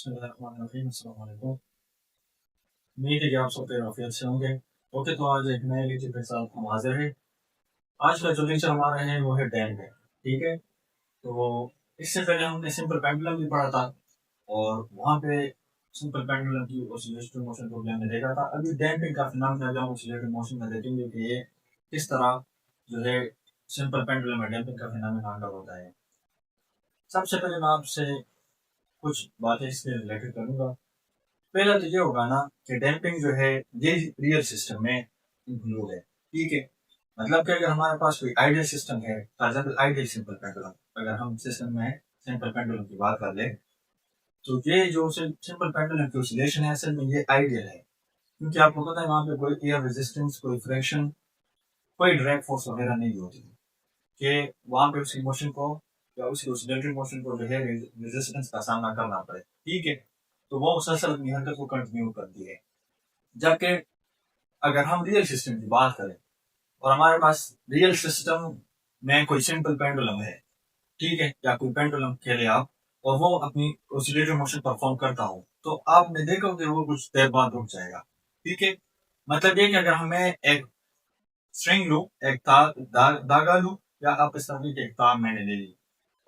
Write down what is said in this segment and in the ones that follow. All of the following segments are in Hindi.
बिस्मिल्लाहिर्रहमानिर्रहीम, अस्सलाम वालेकुम। उम्मीद है कि आप सब खैरियत से होंगे। ओके, तो आज एक नए लेक्चर के साथ हम हाजिर हैं। आज का जो लेक्चर हमारा है वो है डैम्प है। ठीक है, तो इससे पहले हमने सिंपल पेंडुलम भी पढ़ा था और वहाँ पे सिंपल पेंडुलम की ऑसिलेटरी मोशन को भी हमने देखा था। अभी डैम्पिंग का फिनोमेना जो हम ऑसिलेटरी मोशन में देखेंगे कि ये किस तरह जो है सिंपल पेंडुलम में डैम्पिंग का फिनोमेना अंडर होता है। सबसे पहले मैं आपसे कुछ बातें इसके रिलेटेड करूंगा। पहला तो ये होगा ना कि डैम्पिंग जो है ये रियल सिस्टम में इंक्लूड है। ठीक है, मतलब कि अगर हमारे पास कोई आइडियल सिस्टम है, for example ideal simple pendulum, अगर हम सिस्टम में सिंपल पेंडुलम की बात कर ले तो ये जो सिंपल पेंडुलम की ऑसिलेशन है असल में ये आइडियल है, क्योंकि आपको पता है वहां पे कोई एयर रेजिस्टेंस, कोई फ्रिक्शन, कोई ड्रैग फोर्स वगैरह नहीं होती कि वहां पे उसकी मोशन को या उसकी ऑसिलेटरी मोशन को जो है रेजिस्टेंस का सामना करना पड़े। ठीक है, तो वो मुसलसल अपनी हरकत को कंटिन्यू करती है। जबकि अगर हम रियल सिस्टम की बात करें और हमारे पास रियल सिस्टम में कोई सिंपल पेंडुलम है, ठीक है, या कोई पेंडुलम खेले आप और वो अपनी ऑसिलेटरी मोशन परफॉर्म करता हो, तो आपने देखा कि वो कुछ देर बाद रुक जाएगा। ठीक है, मतलब ये कि अगर हमें एक स्ट्रिंग लूं, एक धागा लूं, या आप इस तरह की एक तार मैंने ले ली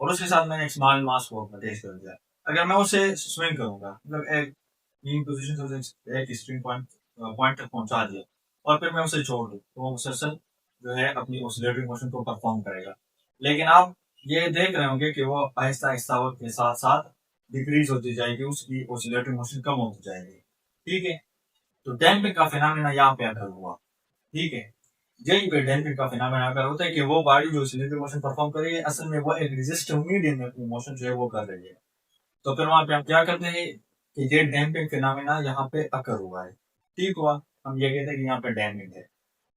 और उसके साथ मैंने एक स्मॉल मास को अटैच कर दिया। अगर मैं उसे स्विंग करूंगा, मतलब एक मीन पोजीशन से एक स्ट्रिंग पॉइंट तक पहुंचा दिया और फिर मैं उसे छोड़ दूं, तो वो मुसलसल जो है अपनी ऑसिलेटरी मोशन को परफॉर्म करेगा। लेकिन आप ये देख रहे होंगे कि वो आहिस्ता आहिस्ता वक्त के साथ साथ डिक्रीज होती जाएगी, उसकी ऑसिलेटरी मोशन कम होती जाएगी। ठीक है, तो डैम्पिंग का फिनोमेना यहाँ पे अगर हुआ, ठीक है, यही पे डैम्पिंग का फिनोमेना अगर होता है कि वो बॉडी जो ऑसिलेटरी मोशन परफॉर्म कर रही है असल में वो एक रेजिस्टिव मीडियम में मोशन जो है वो कर रही है, तो फिर वहां पे हम क्या करते हैं कि ये डैम्पिंग फिनोमेना यहाँ पे अकर हुआ है। ठीक हुआ, हम ये कहते हैं कि यहाँ पे डैम्पिंग है।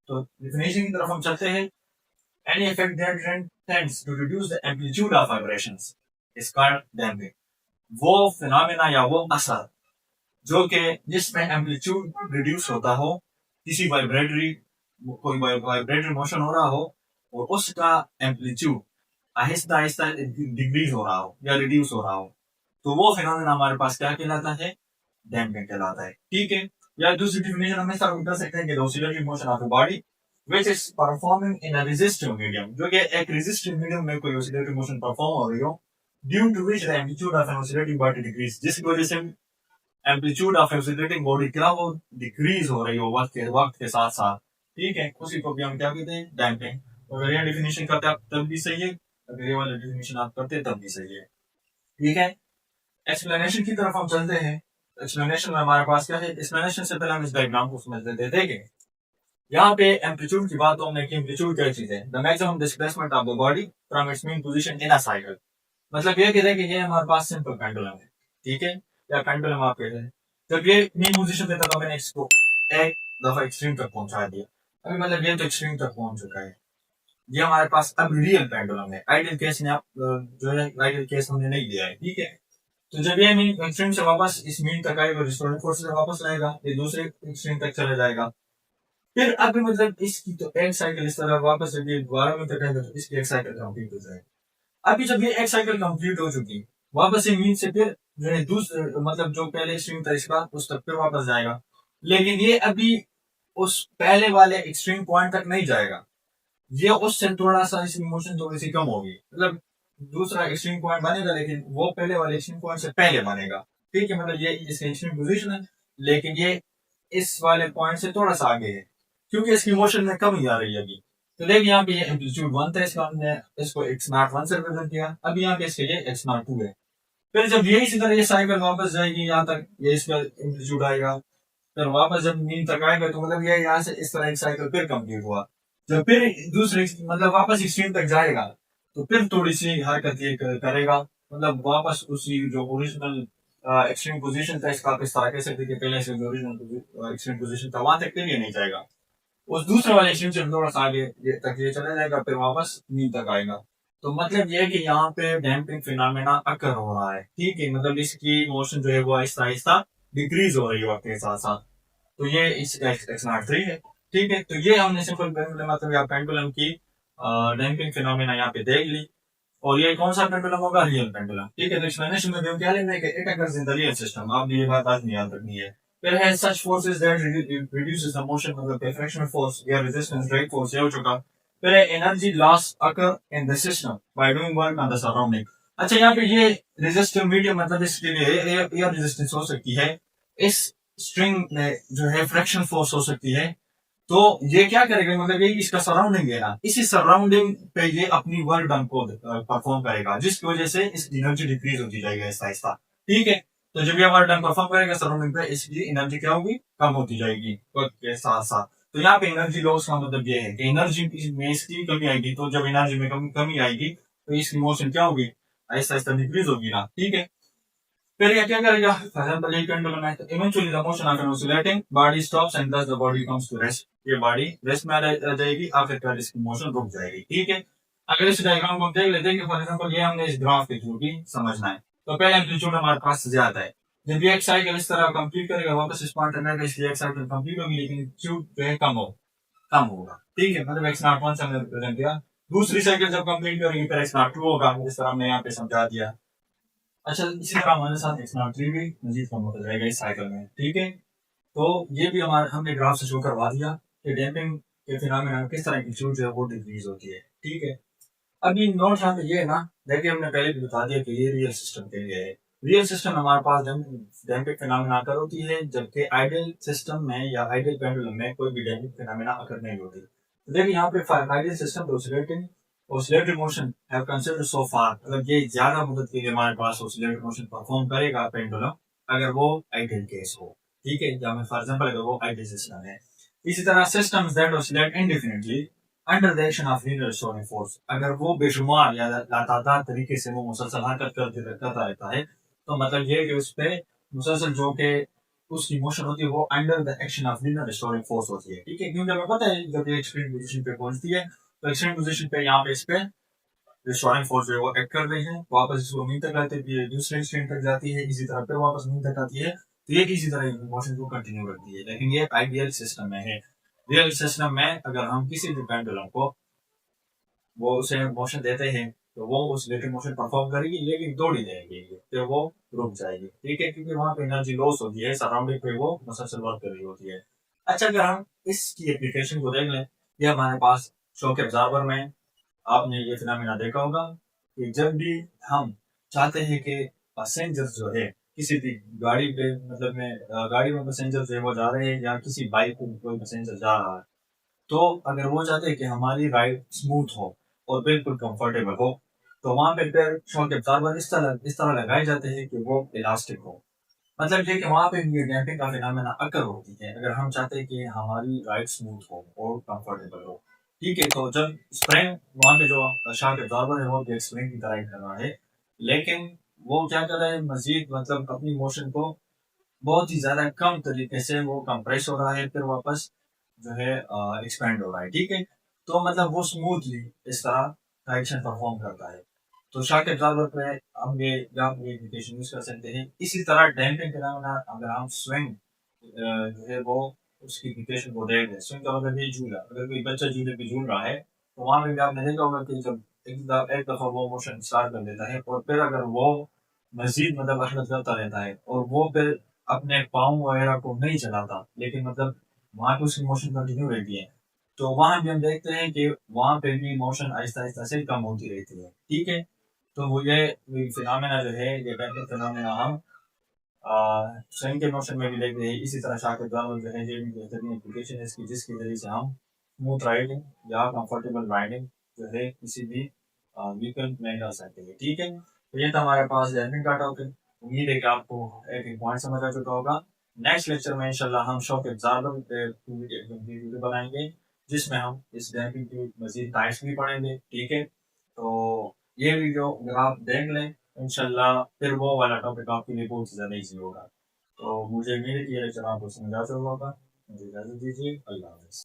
तो डेफिनेशन की तरफ हम चलते हैं। Any effect that tends to reduce the amplitude of vibrations is called damping. वो फिनोमेना या वो असर जो कि जिसमें एम्पलीट्यूड रिड्यूस होता हो, किसी कोई वाइब्रेटरी मोशन हो रहा हो और उसका एम्पलीट्यूड आहिस्ता आहिस्ता डिक्रीज हो रहा हो या रिड्यूस हो रहा हो, तो वो फिनोमेना हमारे पास क्या कहलाता है? डैम्पिंग कहलाता है। ठीक है, या दूसरी डिफिनेशन हमेशा हम कर सकते हैं कि oscillatory motion of the body which is performing in a resistive medium, जो कि एक resistive medium में कोई oscillatory motion perform हो रही हो, due to which the amplitude of an oscillating body decrease, जिसकी वजह से एम्पलीट्यूड ऑफ oscillating body क्या हो, डिक्रीज हो रही हो वक्त के साथ साथ। ठीक है, उसी को भी हम क्या कहते हैं? डैम्पिंग। अगर ये डिफिनेशन करते आप तब भी सही है, अगर ये वाला डिफिनेशन आप करते तब भी सही है। ठीक है, एक्सप्लेनेशन की तरफ हम चलते हैं। एक्सप्लेनेशन में हमारे पास क्या है? एक्सप्लेनेशन से पहले हम इस डायग्राम को समझ लेते हैं। देखें, यहाँ पे एम्पलीट्यूड की बात तो हमने की, एम्पलीट्यूड क्या चीज है? The maximum displacement of the body from its mean position in a cycle. मतलब ये कहते हैं कि ये हमारे पास सिंपल पेंडुलम है, ठीक है, या पेंडुलम आप कहते हैं। जब ये मीन पोजीशन पे था तो मैंने इसको एक दफा एक्सट्रीम तक पहुंचा दिया। अभी मतलब ये तो एक्सट्रीम तक पहुंच चुका है। ये हमारे पास अब रियल पेंडुलम है। आइडियल केस ने आप जो है आइडियल केस हमने नहीं लिया है। ठीक है, तो जब ये मीन एक्सट्रीम से वापस इस मीन तक आएगा, रिस्टोरेंट फोर्स से वापस लाएगा, ये दूसरे एक्सट्रीम तक चला जाएगा। फिर अभी मतलब इसकी तो एक साइकिल इस तरह वापस जब ये दोबारा में तक आएगा तो इसकी एक साइकिल कंप्लीट हो जाएगी। अभी जब ये एक साइकिल कंप्लीट हो चुकी, वापस ये मीन से फिर जो है दूसरे मतलब जो पहले एक्सट्रीम था इसका उस तक फिर वापस जाएगा, लेकिन ये अभी उस पहले वाले एक्सट्रीम पॉइंट तक नहीं जाएगा। ये उससे थोड़ा सा इसकी मोशन थोड़ी सी कम होगी, मतलब दूसरा एक्सट्रीम पॉइंट बनेगा लेकिन वो पहले वाले एक्सट्रीम पॉइंट से पहले बनेगा। ठीक है, मतलब ये इसका एक्सट्रीम पोजीशन है लेकिन ये इस वाले पॉइंट से थोड़ा सा आगे है क्योंकि इसकी मोशन में कमी आ रही है अभी। तो देखिए यहाँ पे ये एम्पलीट्यूड 1 था, इसका हमने इसको x0 1 से रिप्रेजेंट किया। अभी यहाँ पे इसके लिए x0 2 है। फिर जब ये इसी तरह ये साइकिल वापस जाएगी यहाँ तक, ये इसका एम्पलीट्यूड आएगा, फिर वापस जब मीन तक आएगा तो मतलब ये यहाँ से इस तरह एक साइकिल फिर कंप्लीट हुआ। जब फिर दूसरे मतलब वापस एक्सट्रीम तक जाएगा तो फिर थोड़ी सी हरकत ये करेगा, मतलब वापस उसी जो ओरिजिनल एक्सट्रीम पोजीशन था इसका आप इस तरह कह सकते कि पहले से जो ओरिजिनल एक्सट्रीम पोजीशन था वहां तक फिर ये नहीं जाएगा, उस दूसरे वाले एक्सट्रीम से थोड़ा सा आगे तक ये चला जाएगा, फिर वापस मीन तक आएगा। तो मतलब ये है कि यहाँ पे डैम्पिंग फिनोमेना अकर हो रहा है। ठीक है, मतलब इसकी मोशन जो है वो आहिस्ता आहिस्ता डिक्रीज हो रही है वक्त के साथ साथ। तो ये इस x03 है। ठीक है, तो ये हमने सिंपल पेंडुलम मतलब या पेंडुलम की डैम्पिंग फिनोमेना यहाँ पे देख ली। और ये कौन सा पेंडुलम होगा? Real pendulum. ठीक है, तो एक्सप्लेनेशन में भी हम क्या लेंगे कि it occurs in the real system। आपने ये बात आज नहीं याद रखनी है। फिर है such forces that reduces the motion, मतलब कि frictional force या resistance drag force, ये हो चुका। फिर है energy loss occur in the system by doing work on the surrounding। अच्छा, यहाँ पे ये रेजिस्टिव मीडियम, मतलब इसके लिए एयर रेजिस्टेंस हो सकती है, इस स्ट्रिंग में जो है फ्रिक्शन फोर्स हो सकती है। तो ये क्या करेगा, मतलब ये इसका सराउंडिंग है ना, इसी सराउंडिंग पे ये अपनी वर्क डन को परफॉर्म करेगा, जिसकी वजह से इसकी एनर्जी डिक्रीज होती जाएगी आहिस्ता आहिस्ता। ठीक है, तो जब ये वर्क डन परफॉर्म करेगा सराउंडिंग पे, इसकी एनर्जी क्या होगी? कम होती जाएगी वक्त के साथ साथ। तो यहाँ पे एनर्जी लॉस का मतलब ये है कि एनर्जी में इसकी कमी आएगी। तो जब एनर्जी में कमी आएगी तो इसकी मोशन क्या होगी? आहिस्ता आहिस्ता डिक्रीज होगी ना। ठीक है, फिर ये क्या करेगा? फॉर एग्जांपल ये पेंडुलम है, तो eventually the motion after oscillating body stops and thus the body comes to rest. ये बॉडी रेस्ट में आ जाएगी, आखिरकार इसकी मोशन रुक जाएगी। ठीक है, अगर इस डायग्राम को हम देख लेते हैं कि फॉर एग्जांपल ये हमने इस ग्राफ के थ्रू भी समझना है। तो पहले एम्पलीट्यूड हमारे पास ज्यादा है, जब ये एक साइकिल इस तरह कंप्लीट करेगा वापस इस पॉइंट में, इसलिए एक साइकिल कंप्लीट होगी, लेकिन एम्पलीट्यूड जो है कम होगा। ठीक है, मतलब एक्स नॉट 1 से हमने रिप्रेजेंट किया। दूसरी साइकिल जब कंप्लीट करेगी फिर एक्स नॉट 2 होगा, जिस तरह हमने यहाँ पे समझा दिया। अच्छा, इसी तरह हमारे साथ एक्स नॉट 3 भी मजीद कम होता जाएगा इस साइकिल में। ठीक है, तो ये भी हमारे हमने ग्राफ से शो करवा दिया कि डैम्पिंग के फिनोमेना किस तरह की चीज जो है वो डिक्रीज होती है। ठीक है, अभी नोट यहाँ पे ये है ना, देखिए हमने पहले भी बता दिया कि ये रियल सिस्टम के लिए है। रियल सिस्टम हमारे पास डैम्पिंग फिनोमेना अकर होती है, जबकि आइडियल सिस्टम में या आइडियल पेंडुलम में कोई भी डैम्पिंग फिनोमेना अकर नहीं होती। तो देखिए यहाँ पे ideal system oscillatory motion have considered so far, मतलब ये ज्यादा मदद के लिए हमारे पास ऑसिलेटरी मोशन परफॉर्म करेगा पेंडुलम, अगर वो आइडियल केस हो। ठीक है, या फॉर एग्जांपल अगर वो आइडियल सिस्टम है। इसी तरह systems that oscillate इंडेफिनिटली under the action of linear restoring force, अगर वो बेशुमार या लातादार तरीके से वो मुसलसल हरकत करता रहता है, तो मतलब ये कि उस पे मुसलसल जो के उसकी मोशन होती है वो under the action of linear restoring force होती है। ठीक है, क्योंकि हमें पता है जब ये एक्सट्रीम पोजीशन पे पहुंचती है, तो एक्सट्रीम पोजीशन पे यहाँ पे इस पे रिस्टोरिंग फोर्स जो है वो एक्ट कर रही है, वापस इसको मीन तक लाते है, दूसरे एक्सट्रीम तक जाती है, इसी तरह फिर वापस मीन तक आती है। तो ये किसी तरह मोशन को कंटिन्यू करती है, लेकिन ये आइडियल सिस्टम में है। रियल सिस्टम में अगर हम किसी भी पेंडुलम को वो उसे मोशन देते हैं, तो वो उस रिलेटेड मोशन परफॉर्म करेगी, लेकिन दौड़ ही जाएगी, फिर वो रुक जाएगी। ठीक है, क्योंकि वहां पे एनर्जी लॉस होती है, सराउंडिंग पे वो मुसलसल वर्क कर रही होती है। अच्छा, अगर हम इसकी एप्लीकेशन को देख लें, ये हमारे पास शॉक एब्जॉर्बर में आपने ये फिनोमेना देखा होगा कि जब भी हम चाहते हैं कि पैसेंजर जो है किसी भी गाड़ी पे, मतलब में गाड़ी में पैसेंजर जो है वो जा रहे हैं, या किसी बाइक पे कोई पैसेंजर जा रहा है, तो अगर वो चाहते हैं कि हमारी राइड स्मूथ हो और बिल्कुल कंफर्टेबल हो, तो वहां पे फिर शॉक एब्जॉर्बर इस तरह लगाए जाते हैं कि वो इलास्टिक हो। मतलब ये कि वहां पे ये डैम्पिंग का फिनोमेना अकर होती है, अगर हम चाहते हैं कि हमारी राइड स्मूथ हो और कंफर्टेबल हो। ठीक है, तो जब स्प्रिंग वहां पे जो शॉक एब्जॉर्बर है वो भी एक स्प्रिंग की तरह ही कर रहा है, लेकिन वो क्या कर रहा है, मजीद मतलब अपनी मोशन को बहुत ही ज्यादा कम तरीके से वो कंप्रेस हो रहा है, फिर वापस जो है एक्सपेंड हो रहा है। ठीक है, तो मतलब वो स्मूथली इस तरह एक्शन परफॉर्म करता है। तो शॉक एब्जॉर्बर पे हम ये एप्लीकेशन यूज कर सकते हैं। इसी तरह डैम्पिंग फिनोमेना अगर हम स्विंग जो है वो उसकी एप्लीकेशन को देख लें, स्विंग का मतलब ये झूला, अगर कोई बच्चा झूले पे झूल रहा है, तो वहां पे भी आपने देखा होगा कि जब एक दफा वो मोशन स्टार्ट कर देता है और फिर अगर वो मजीद मतलब हरकत करता रहता है और वो फिर अपने पाँव वगैरह को नहीं चलाता, लेकिन मतलब वहां पे उसकी मोशन कंटिन्यू रहती है, तो वहां भी हम देखते हैं कि वहां पे भी मोशन आहिस्ता आहिस्ता से कम होती रहती है। ठीक है, तो वो ये फिनोमेना जो है, ये डैम्पिंग फिनोमेना हम स्विंग के मोशन में भी देखते हैं। इसी तरह शाकिब जो है ये भी बेहतरीन एप्लीकेशन है इसकी, जिसके जरिए से हम स्मूथ राइडिंग या कंफर्टेबल राइडिंग जो है किसी भी व्हीकल में कर सकते हैं। ठीक है, तो ये था हमारे पास डैम्पिंग का टॉपिक। उम्मीद है कि आपको एक एक पॉइंट समझ आ चुका होगा। नेक्स्ट लेक्चर में इंशाल्लाह हम शॉक एब्जॉर्बर पे वीडियो बनाएंगे, जिसमें हम इस डैम्पिंग की मजीद टाइप्स भी पढ़ेंगे। ठीक है, तो ये वीडियो अगर आप देख लें इंशाल्लाह, फिर वो वाला टॉपिक आपके लिए बहुत ज़्यादा ईजी होगा। तो मुझे उम्मीद है कि ये लेक्चर आपको समझ आ चुका होगा। मुझे इजाज़त दीजिए, अल्लाह हाफ़िज़।